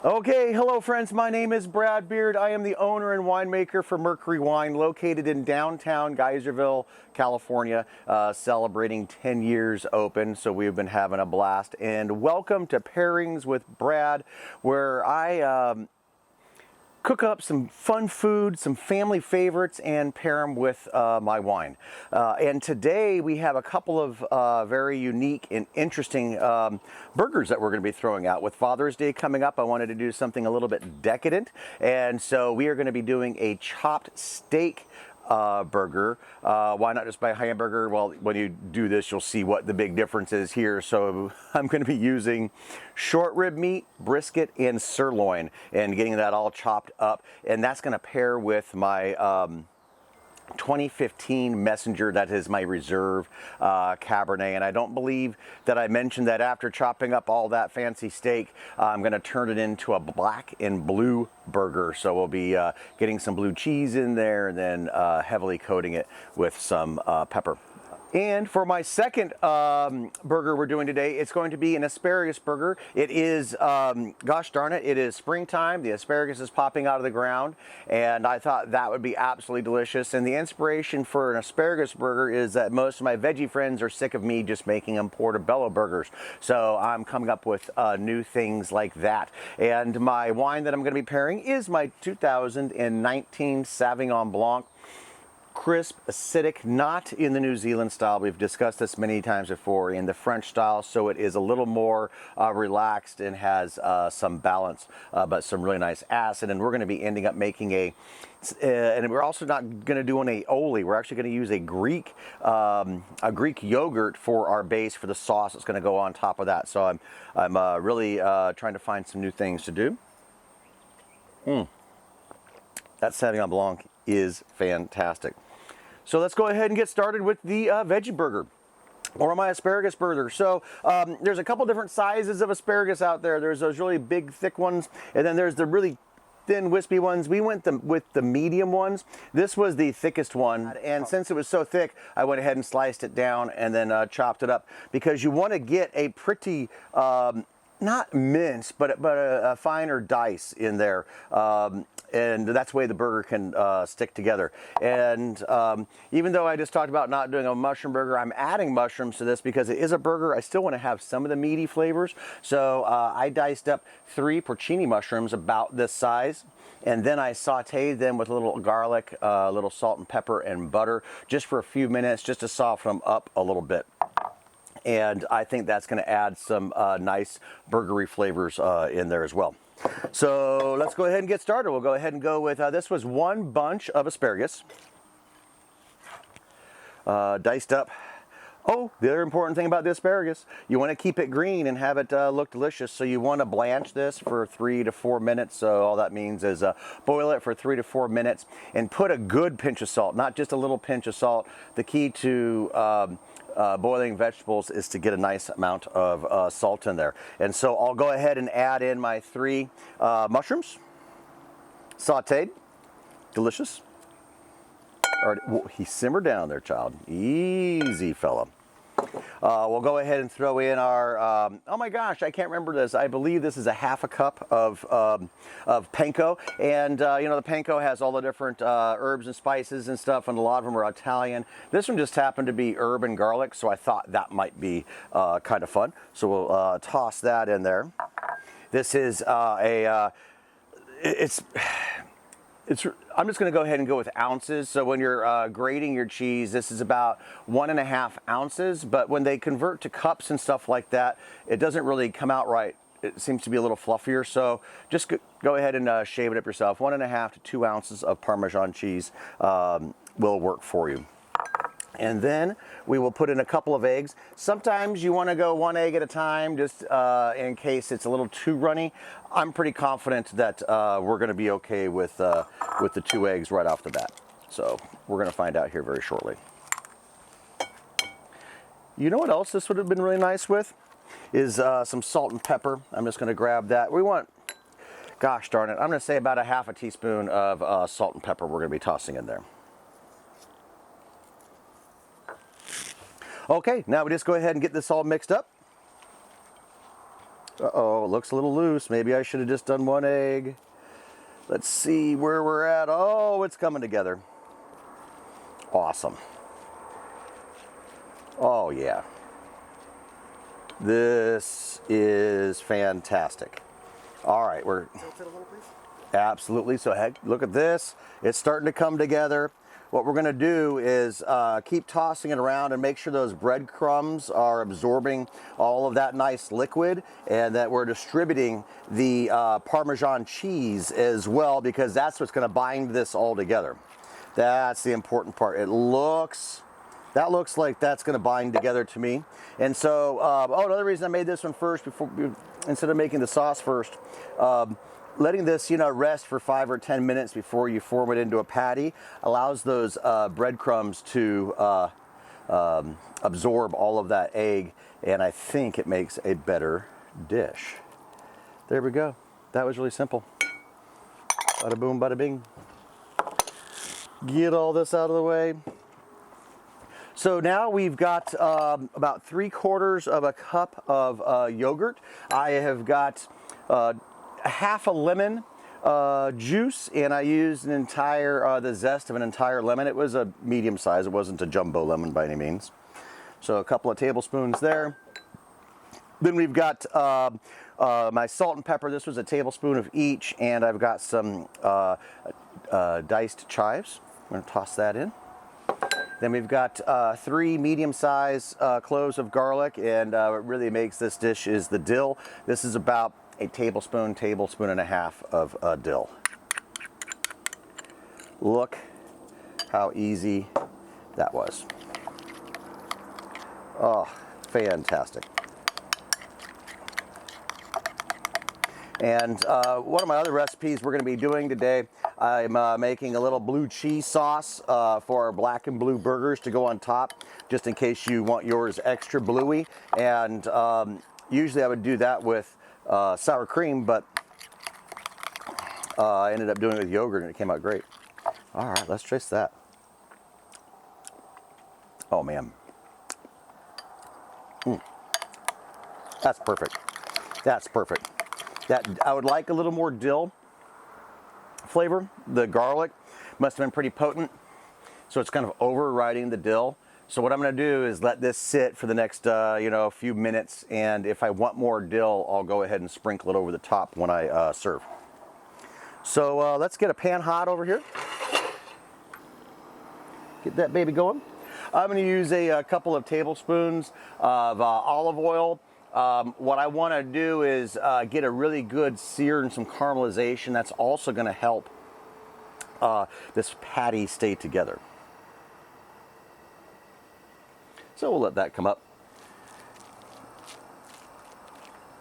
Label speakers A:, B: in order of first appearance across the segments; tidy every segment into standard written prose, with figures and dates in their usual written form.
A: Okay, hello friends, my name is Brad Beard. I am the owner and winemaker for Mercury Wine, located in downtown Geyserville, California, celebrating 10 years open, so we've been having a blast. And welcome to Pairings with Brad, where I cook up some fun food, some family favorites, and pair them with my wine. And today we have a couple of very unique and interesting burgers that we're going to be throwing out. With Father's Day coming up, I wanted to do something a little bit decadent, and so we are going to be doing a chopped steak burger. Why not just buy a hamburger? Well, when you do this, you'll see what the big difference is here. So I'm going to be using short rib meat, brisket, and sirloin, and getting that all chopped up. And that's going to pair with my 2015 Messenger. That is my reserve Cabernet, and I don't believe that I mentioned that after chopping up all that fancy steak, I'm going to turn it into a black and blue burger. So we'll be getting some blue cheese in there, and then heavily coating it with some pepper. And for my second burger we're doing today, it's going to be an asparagus burger. It is, gosh darn it, it is springtime. The asparagus is popping out of the ground, and I thought that would be absolutely delicious. And the inspiration for an asparagus burger is that most of my veggie friends are sick of me just making them portobello burgers. So I'm coming up with new things like that. And my wine that I'm going to be pairing is my 2019 Sauvignon Blanc. Crisp, acidic, not in the New Zealand style. We've discussed this many times before, in the French style, so it is a little more relaxed and has some balance, but some really nice acid. And we're going to be ending up making and we're also not going to do an aioli. We're actually going to use a Greek yogurt for our base for the sauce that's going to go on top of that. So I'm really trying to find some new things to do. That Sauvignon Blanc is fantastic. So let's go ahead and get started with the veggie burger, or my asparagus burger. So there's a couple different sizes of asparagus out there. There's those really big, thick ones, and then there's the really thin, wispy ones. We went with the medium ones. This was the thickest one, and since it was so thick, I went ahead and sliced it down and then chopped it up, because you want to get a pretty not mince, but a finer dice in there, and that's the way the burger can stick together. And even though I just talked about not doing a mushroom burger, I'm adding mushrooms to this because it is a burger. I still want to have some of the meaty flavors. So I diced up 3 porcini mushrooms about this size, and then I sauteed them with a little garlic, a little salt and pepper and butter, just for a few minutes, just to soften them up a little bit. And I think that's going to add some nice burgery flavors in there as well. So let's go ahead and get started. We'll go ahead and go with, this was 1 bunch of asparagus, diced up. Oh, the other important thing about the asparagus, you want to keep it green and have it look delicious. So you want to blanch this for 3 to 4 minutes. So all that means is boil it for 3 to 4 minutes and put a good pinch of salt, not just a little pinch of salt. The key to boiling vegetables is to get a nice amount of salt in there. And so I'll go ahead and add in my 3 mushrooms, sauteed, delicious. All right, he simmered down there, child. Easy, fella. We'll go ahead and throw in our, oh my gosh, I can't remember this. I believe this is a ½ cup of panko. And, you know, the panko has all the different herbs and spices and stuff, and a lot of them are Italian. This one just happened to be herb and garlic, so I thought that might be kind of fun. So we'll toss that in there. This is I'm just going to go ahead and go with ounces. So when you're grating your cheese, this is about 1½ ounces. But when they convert to cups and stuff like that, it doesn't really come out right. It seems to be a little fluffier. So just go ahead and shave it up yourself. 1½ to 2 ounces of Parmesan cheese will work for you. And then we will put in a couple of eggs. Sometimes you want to go 1 egg at a time, just in case it's a little too runny. I'm pretty confident that we're going to be okay with the 2 eggs right off the bat. So we're going to find out here very shortly. You know what else this would have been really nice with? Is some salt and pepper. I'm just going to grab that. We want, gosh darn it, I'm going to say about a ½ teaspoon of salt and pepper we're going to be tossing in there. Okay, now we just go ahead and get this all mixed up. Uh-oh, it looks a little loose. Maybe I should have just done 1 egg. Let's see where we're at. Oh, it's coming together. Awesome. Oh, yeah. This is fantastic. All right, we're...
B: Tilt it a little, please.
A: Absolutely. So heck, look at this. It's starting to come together. What we're going to do is keep tossing it around and make sure those breadcrumbs are absorbing all of that nice liquid, and that we're distributing the Parmesan cheese as well, because that's what's going to bind this all together. That's the important part. That looks like that's going to bind together to me. And so, another reason I made this one first instead of making the sauce first. Letting this, rest for 5 or 10 minutes before you form it into a patty allows those breadcrumbs to absorb all of that egg, and I think it makes a better dish. There we go. That was really simple. Bada boom, bada bing. Get all this out of the way. So now we've got about 3/4 of a cup of yogurt. I have got half a lemon juice, and I used the zest of an entire lemon. It was a medium size. It wasn't a jumbo lemon by any means. So a couple of tablespoons there. Then we've got my salt and pepper. This was a tablespoon of each, and I've got some diced chives. I'm going to toss that in. Then we've got 3 medium-sized cloves of garlic, and what really makes this dish is the dill. This is about a tablespoon and a half of dill. Look how easy that was. Oh, fantastic. And one of my other recipes we're going to be doing today, I'm making a little blue cheese sauce for our black and blue burgers to go on top, just in case you want yours extra bluey. And usually I would do that with sour cream, but I ended up doing it with yogurt and it came out great. All right, let's trace that. Oh man. That's perfect. That's perfect. That I would like a little more dill flavor. The garlic must have been pretty potent, so it's kind of overriding the dill. So what I'm going to do is let this sit for the next few minutes, and if I want more dill, I'll go ahead and sprinkle it over the top when I serve. So let's get a pan hot over here. Get that baby going. I'm going to use a couple of tablespoons of olive oil. What I want to do is get a really good sear and some caramelization. That's also going to help this patty stay together. So we'll let that come up.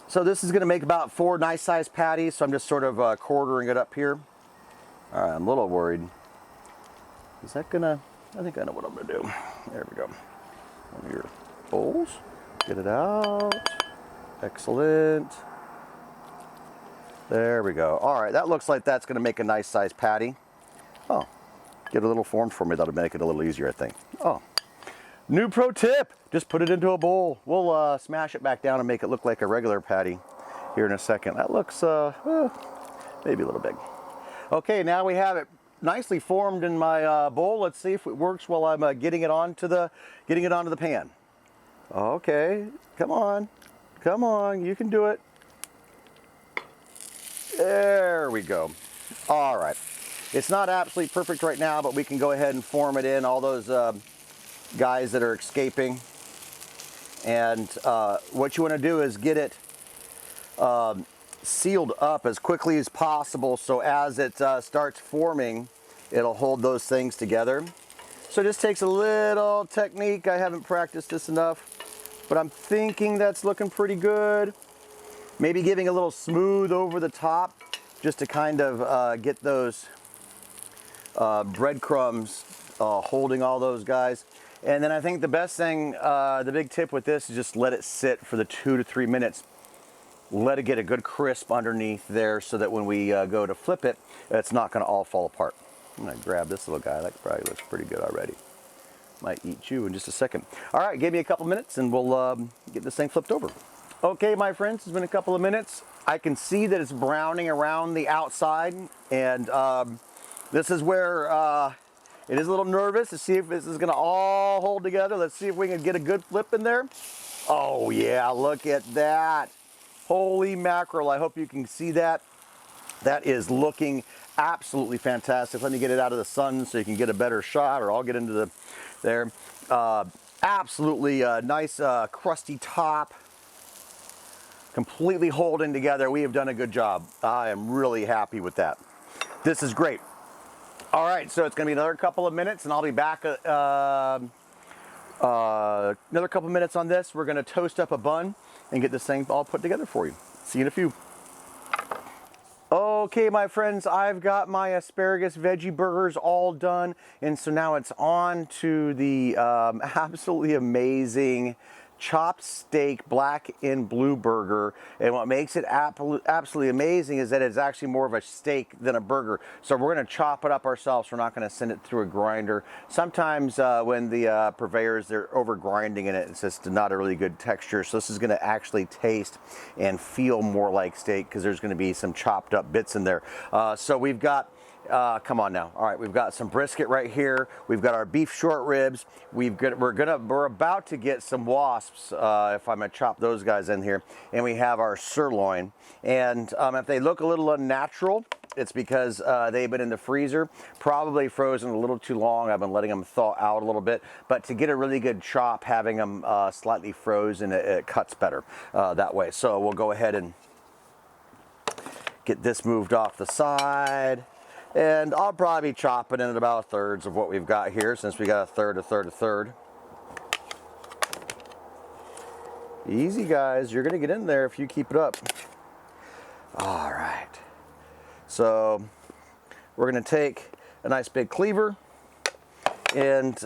A: So this is going to make about 4 nice sized patties. So I'm just sort of quartering it up here. All right, I'm a little worried. Is that gonna? I think I know what I'm going to do. There we go. One of your bowls. Get it out. Excellent. There we go. All right, that looks like that's going to make a nice sized patty. Oh, get a little formed for me. That'll make it a little easier, I think. Oh, new pro tip: just put it into a bowl. We'll smash it back down and make it look like a regular patty here in a second. That looks maybe a little big. Okay, now we have it nicely formed in my bowl. Let's see if it works while I'm getting it onto the pan. Okay, come on. Come on, you can do it. There we go. All right. It's not absolutely perfect right now, but we can go ahead and form it in, all those guys that are escaping. And what you want to do is get it sealed up as quickly as possible, so as it starts forming, it'll hold those things together. So it just takes a little technique. I haven't practiced this enough, but I'm thinking that's looking pretty good. Maybe giving a little smooth over the top just to kind of get those breadcrumbs holding all those guys. And then I think the best thing, the big tip with this is just let it sit for the 2 to 3 minutes. Let it get a good crisp underneath there so that when we go to flip it, it's not going to all fall apart. I'm going to grab this little guy. That probably looks pretty good already. Might eat you in just a second. All right, give me a couple minutes and we'll get this thing flipped over. Okay, my friends, it's been a couple of minutes. I can see that it's browning around the outside, and this is where it is a little nervous to see if this is gonna all hold together. Let's see if we can get a good flip in there. Oh yeah, look at that. Holy mackerel, I hope you can see that. That is looking absolutely fantastic. Let me get it out of the sun so you can get a better shot, or I'll get into there. Absolutely nice crusty top. Completely holding together. We have done a good job. I am really happy with that. This is great. All right, so it's gonna be another couple of minutes and I'll be back another couple of minutes on this. We're gonna toast up a bun and get this thing all put together for you. See you in a few. Okay, my friends, I've got my asparagus veggie burgers all done, and so now it's on to the absolutely amazing chopped steak black and blue burger. And what makes it absolutely amazing is that it's actually more of a steak than a burger. So we're going to chop it up ourselves. We're not going to send it through a grinder. Sometimes when the purveyors, they're over grinding in it, it's just not a really good texture. So this is going to actually taste and feel more like steak because there's going to be some chopped up bits in there. So we've got come on now. All right, we've got some brisket right here. We've got our beef short ribs. We're about to get some wasps if I'm gonna chop those guys in here. And we have our sirloin. And if they look a little unnatural, it's because they've been in the freezer, probably frozen a little too long. I've been letting them thaw out a little bit. But to get a really good chop, having them slightly frozen, it cuts better that way. So we'll go ahead and get this moved off the side. And I'll probably be chopping in at about thirds of what we've got here, since we got a third, a third, a third. Easy, guys. You're going to get in there if you keep it up. All right. So we're going to take a nice big cleaver. And,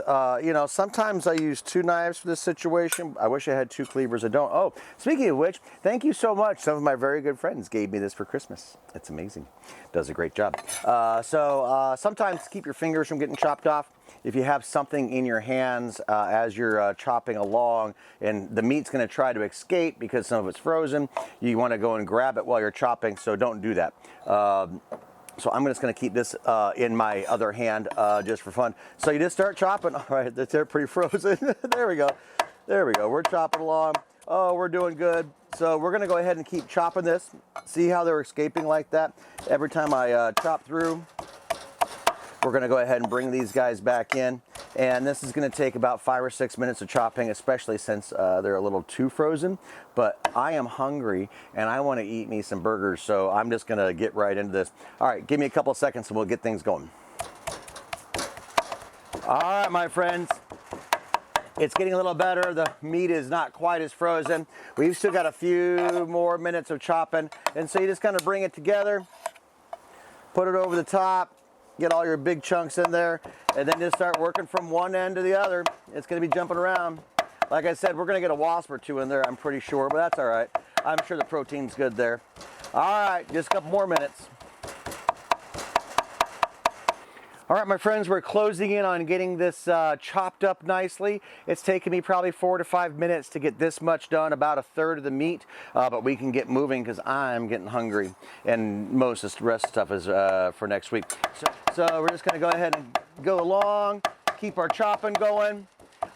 A: you know, sometimes I use 2 knives for this situation. I wish I had 2 cleavers. I don't. Oh, speaking of which, thank you so much. Some of my very good friends gave me this for Christmas. It's amazing. Does a great job. Sometimes keep your fingers from getting chopped off. If you have something in your hands as you're chopping along and the meat's going to try to escape because some of it's frozen, you want to go and grab it while you're chopping, so don't do that. So I'm just going to keep this in my other hand just for fun. So you just start chopping. All right, they're pretty frozen. There we go. There we go. We're chopping along. Oh, we're doing good. So we're going to go ahead and keep chopping this. See how they're escaping like that? Every time I chop through, we're going to go ahead and bring these guys back in. And this is going to take about 5 or 6 minutes of chopping, especially since they're a little too frozen. But I am hungry and I want to eat me some burgers, so I'm just going to get right into this. All right, give me a couple of seconds and we'll get things going. All right, my friends. It's getting a little better. The meat is not quite as frozen. We've still got a few more minutes of chopping. And so you just kind of bring it together, put it over the top, get all your big chunks in there, and then just start working from one end to the other. It's going to be jumping around. Like I said, we're going to get a wasp or 2 in there, I'm pretty sure, but that's all right. I'm sure the protein's good there. All right, just a couple more minutes. All right, my friends, we're closing in on getting this chopped up nicely. It's taken me probably 4 to 5 minutes to get this much done, about a third of the meat, but we can get moving because I'm getting hungry, and most of the rest of the stuff is for next week. So we're just gonna go ahead and go along, keep our chopping going.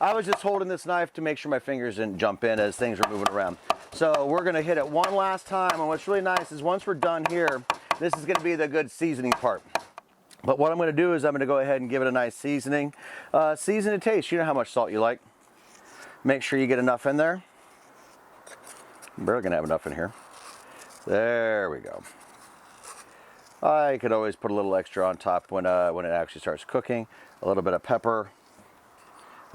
A: I was just holding this knife to make sure my fingers didn't jump in as things are moving around. So we're gonna hit it one last time, and what's really nice is once we're done here, this is gonna be the good seasoning part. But what I'm going to do is I'm going to go ahead and give it a nice seasoning. Season to taste. You know how much salt you like. Make sure you get enough in there. I'm barely going to have enough in here. There we go. I could always put a little extra on top when it actually starts cooking. A little bit of pepper.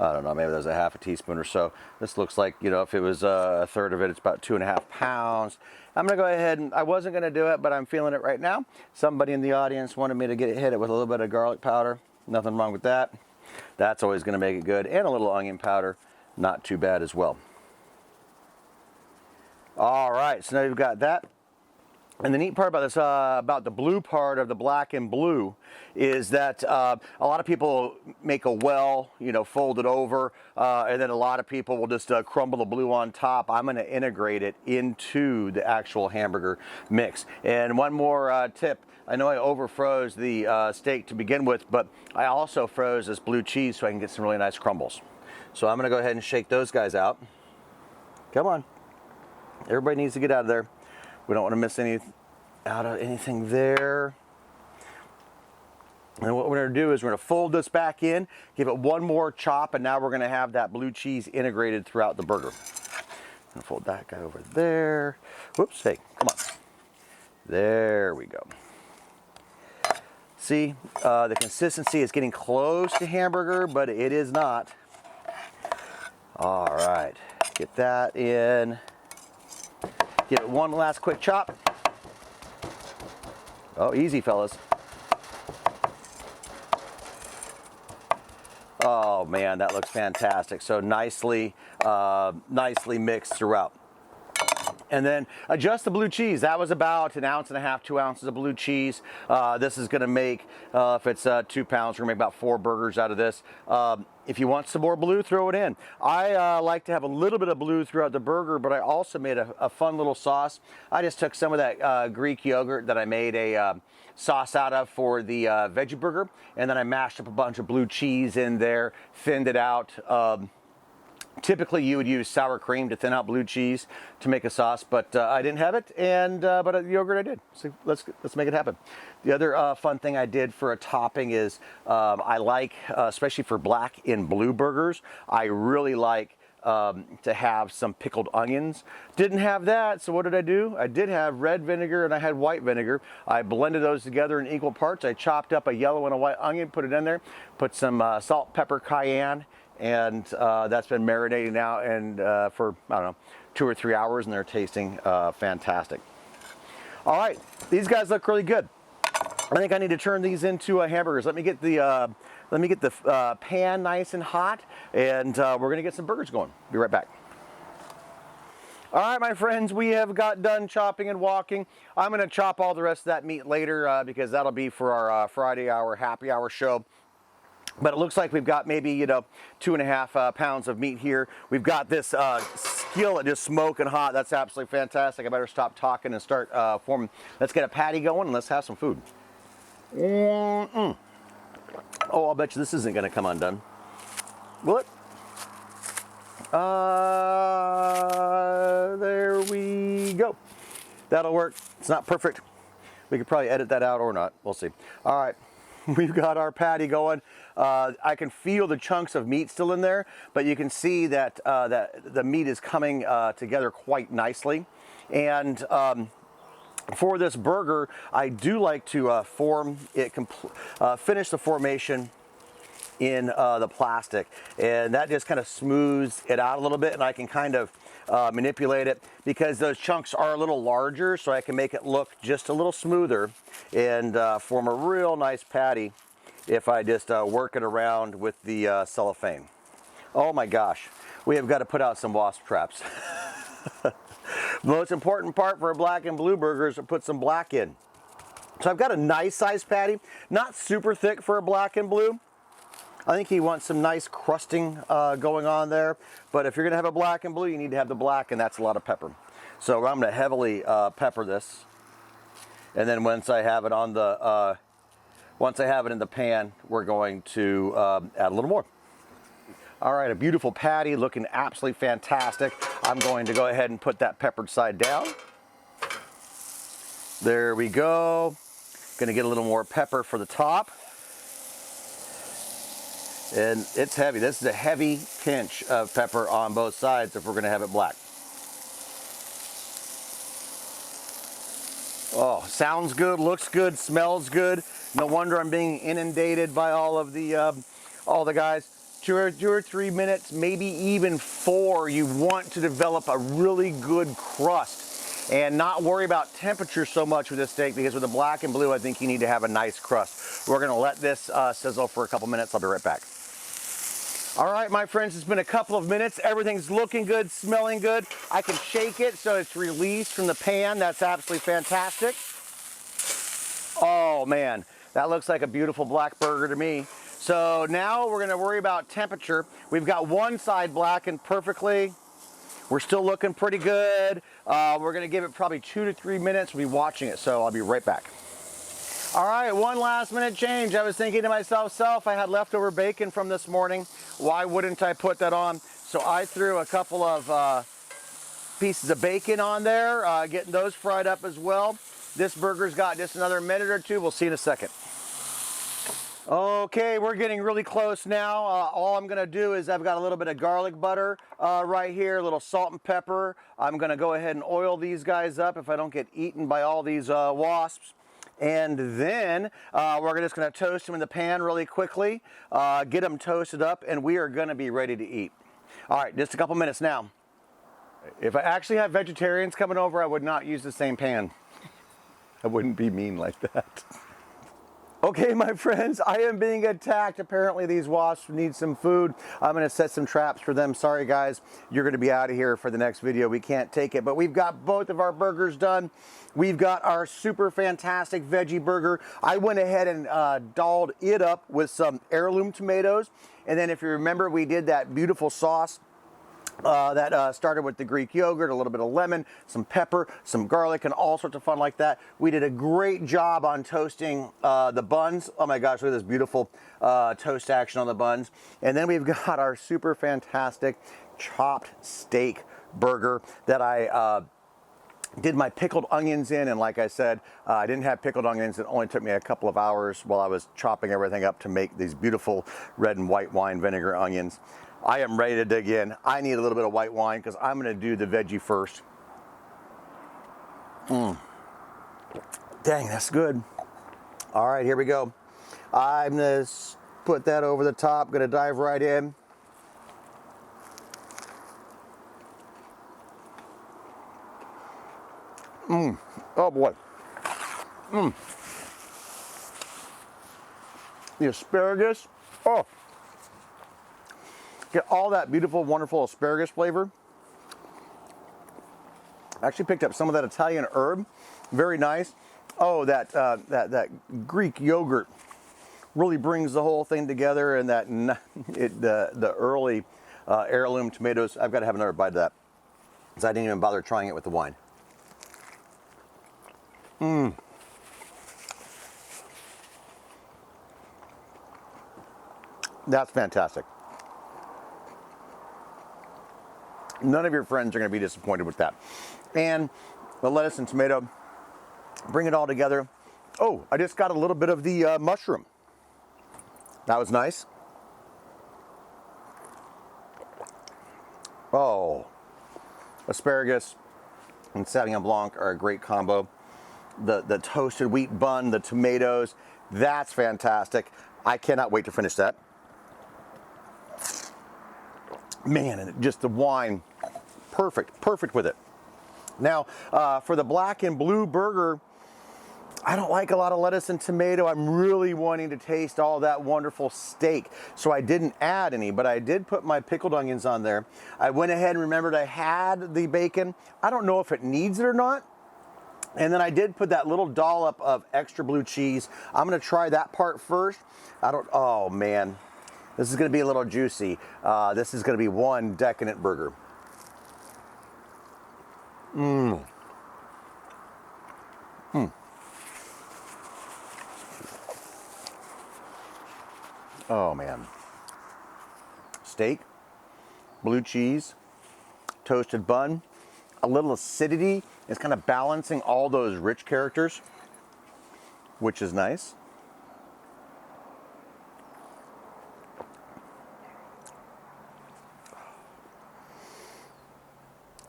A: I don't know, maybe there's a half a teaspoon or so. This looks like, you know, if it was a third of it, it's about 2.5 pounds. I'm gonna go ahead and, I wasn't gonna do it, but I'm feeling it right now. Somebody in the audience wanted me to hit it with a little bit of garlic powder. Nothing wrong with that. That's always gonna make it good. And a little onion powder, not too bad as well. All right, so now you've got that. And the neat part about this, about the blue part of the black and blue, is that a lot of people make a well, you know, fold it over, and then a lot of people will just crumble the blue on top. I'm going to integrate it into the actual hamburger mix. And one more tip. I know I overfroze the steak to begin with, but I also froze this blue cheese so I can get some really nice crumbles. So I'm going to go ahead and shake those guys out. Come on. Everybody needs to get out of there. We don't want to miss anything there. And what we're going to do is we're going to fold this back in, give it one more chop, and now we're going to have that blue cheese integrated throughout the burger. I'm going to fold that guy over there. Whoops, hey, come on. There we go. See, the consistency is getting close to hamburger, but it is not. All right, get that in. Give it one last quick chop. Oh, easy, fellas. Oh man, that looks fantastic. So nicely mixed throughout. And then adjust the blue cheese. That was about 1.5 ounces, 2 ounces of blue cheese. This is gonna make, if it's 2 pounds, we're gonna make about 4 burgers out of this. If you want some more blue, throw it in. I like to have a little bit of blue throughout the burger, but I also made a fun little sauce. I just took some of that Greek yogurt that I made a sauce out of for the veggie burger, and then I mashed up a bunch of blue cheese in there, thinned it out. Typically, you would use sour cream to thin out blue cheese to make a sauce, but I didn't have it, and but yogurt I did. So let's make it happen. The other fun thing I did for a topping is I like, especially for black and blue burgers, I really like to have some pickled onions. Didn't have that, so what did I do? I did have red vinegar and I had white vinegar. I blended those together in equal parts. I chopped up a yellow and a white onion, put it in there, put some salt, pepper, cayenne, and that's been marinating now and for, I don't know, 2 or 3 hours, and they're tasting fantastic. All right, these guys look really good. I think I need to turn these into hamburgers. Let me get the pan nice and hot, and we're gonna get some burgers going. Be right back. All right, my friends, we have got done chopping and walking. I'm gonna chop all the rest of that meat later because that'll be for our Friday hour happy hour show. But it looks like we've got maybe, you know, 2.5 pounds of meat here. We've got this skillet just smoking hot. That's absolutely fantastic. I better stop talking and start forming. Let's get a patty going and let's have some food. Oh, I'll bet you this isn't going to come undone. Will it? There we go. That'll work. It's not perfect. We could probably edit that out or not. We'll see. All right. We've got our patty going. I can feel the chunks of meat still in there, but you can see that, that the meat is coming together quite nicely. And for this burger, I do like to finish the formation in the plastic, and that just kind of smooths it out a little bit, and I can kind of manipulate it because those chunks are a little larger, so I can make it look just a little smoother and form a real nice patty if I just work it around with the cellophane. Oh my gosh, we have got to put out some wasp traps. The most important part for a black and blue burger is to put some black in. So I've got a nice sized patty, not super thick for a black and blue. I think you want some nice crusting going on there, but if you're gonna have a black and blue, you need to have the black, and that's a lot of pepper. So I'm gonna heavily pepper this, and then once I have it on the, once I have it in the pan, we're going to add a little more. All right, a beautiful patty looking absolutely fantastic. I'm going to go ahead and put that peppered side down. There we go. Gonna get a little more pepper for the top. And it's heavy. This is a heavy pinch of pepper on both sides if we're gonna have it black. Oh, sounds good, looks good, smells good. No wonder I'm being inundated by all the guys. 2 or 3 minutes, maybe even 4. You want to develop a really good crust and not worry about temperature so much with this steak, because with the black and blue, I think you need to have a nice crust. We're gonna let this sizzle for a couple minutes. I'll be right back. All right, my friends, it's been a couple of minutes. Everything's looking good, smelling good. I can shake it so it's released from the pan. That's absolutely fantastic. Oh man, that looks like a beautiful black burger to me. So now we're gonna worry about temperature. We've got one side blackened perfectly. We're still looking pretty good. We're gonna give it probably 2 to 3 minutes. We'll be watching it, so I'll be right back. All right, one last minute change. I was thinking to myself, I had leftover bacon from this morning. Why wouldn't I put that on? So I threw a couple of pieces of bacon on there, getting those fried up as well. This burger's got just another minute or two. We'll see in a second. Okay, we're getting really close now. All I'm gonna do is I've got a little bit of garlic butter right here, a little salt and pepper. I'm gonna go ahead and oil these guys up if I don't get eaten by all these wasps. And then we're just gonna toast them in the pan really quickly, get them toasted up, and we are gonna be ready to eat. All right, just a couple minutes now. If I actually have vegetarians coming over, I would not use the same pan. I wouldn't be mean like that. Okay, my friends, I am being attacked. Apparently these wasps need some food. I'm gonna set some traps for them. Sorry guys, you're gonna be out of here for the next video. We can't take it, but we've got both of our burgers done. We've got our super fantastic veggie burger. I went ahead and dolled it up with some heirloom tomatoes. And then if you remember, we did that beautiful sauce that started with the Greek yogurt, a little bit of lemon, some pepper, some garlic, and all sorts of fun like that. We did a great job on toasting the buns. Oh my gosh, look at this beautiful toast action on the buns. And then we've got our super fantastic chopped steak burger that I did my pickled onions in, and like I said, I didn't have pickled onions. It only took me a couple of hours while I was chopping everything up to make these beautiful red and white wine vinegar onions. I am ready to dig in. I need a little bit of white wine because I'm gonna do the veggie first. Dang, that's good. All right, here we go. I'm gonna put that over the top, gonna dive right in. Oh boy. The asparagus, oh. Get all that beautiful, wonderful asparagus flavor. I actually picked up some of that Italian herb, very nice. Oh, that Greek yogurt really brings the whole thing together, and that the early heirloom tomatoes. I've got to have another bite of that because I didn't even bother trying it with the wine. That's fantastic. None of your friends are going to be disappointed with that. And the lettuce and tomato, bring it all together. Oh, I just got a little bit of the mushroom. That was nice. Oh, asparagus and Sauvignon Blanc are a great combo. The toasted wheat bun, the tomatoes, that's fantastic. I cannot wait to finish that. Man, and just the wine, perfect with it. Now, for the black and blue burger, I don't like a lot of lettuce and tomato. I'm really wanting to taste all that wonderful steak, so I didn't add any, but I did put my pickled onions on there. I went ahead and remembered I had the bacon. I don't know if it needs it or not. And then I did put that little dollop of extra blue cheese. I'm gonna try that part first. Oh man. This is gonna be a little juicy. This is gonna be one decadent burger. Oh man. Steak, blue cheese, toasted bun, a little acidity is kind of balancing all those rich characters, which is nice.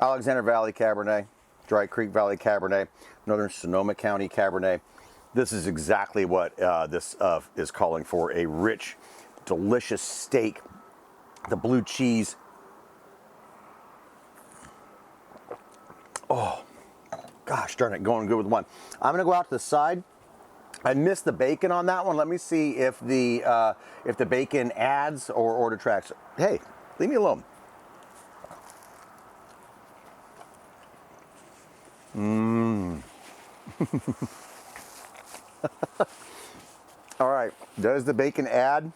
A: Alexander Valley Cabernet, Dry Creek Valley Cabernet, Northern Sonoma County Cabernet. This is exactly what this is calling for, a rich, delicious steak. The blue cheese. Oh, gosh darn it, going good with one. I'm gonna go out to the side I missed the bacon on that one. Let me see if the bacon adds or detracts. Hey, leave me alone. All right, does the bacon add?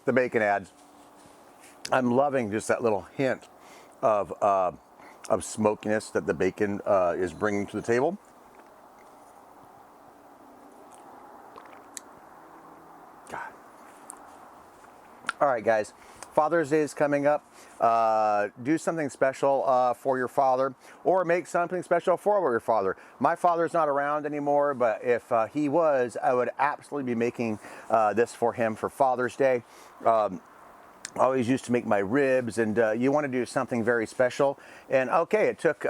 A: The bacon adds. I'm loving just that little hint of smokiness that the bacon is bringing to the table. God. All right, guys. Father's Day is coming up. Do something special for your father, or make something special for your father. My father's not around anymore, but if he was, I would absolutely be making this for him for Father's Day. I always used to make my ribs, and you want to do something very special. And okay, it took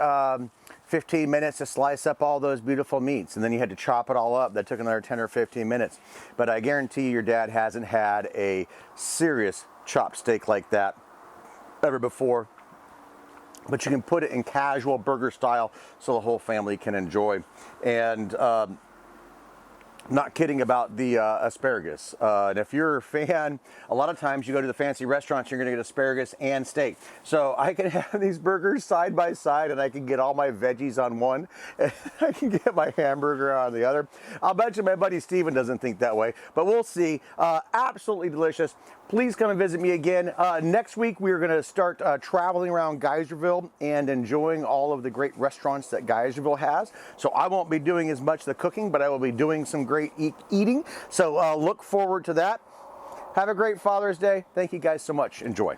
A: 15 minutes to slice up all those beautiful meats, and then you had to chop it all up. That took another 10 or 15 minutes. But I guarantee you, your dad hasn't had a serious chopped steak like that ever before. But you can put it in casual burger style so the whole family can enjoy. And not kidding about the asparagus. And if you're a fan, a lot of times you go to the fancy restaurants, you're gonna get asparagus and steak. So I can have these burgers side by side, and I can get all my veggies on one, and I can get my hamburger on the other. I'll bet you my buddy Steven doesn't think that way, but we'll see. Absolutely delicious. Please come and visit me again. Next week, we're gonna start traveling around Geyserville and enjoying all of the great restaurants that Geyserville has. So I won't be doing as much of the cooking, but I will be doing some great eating. So look forward to that. Have a great Father's Day. Thank you guys so much. Enjoy.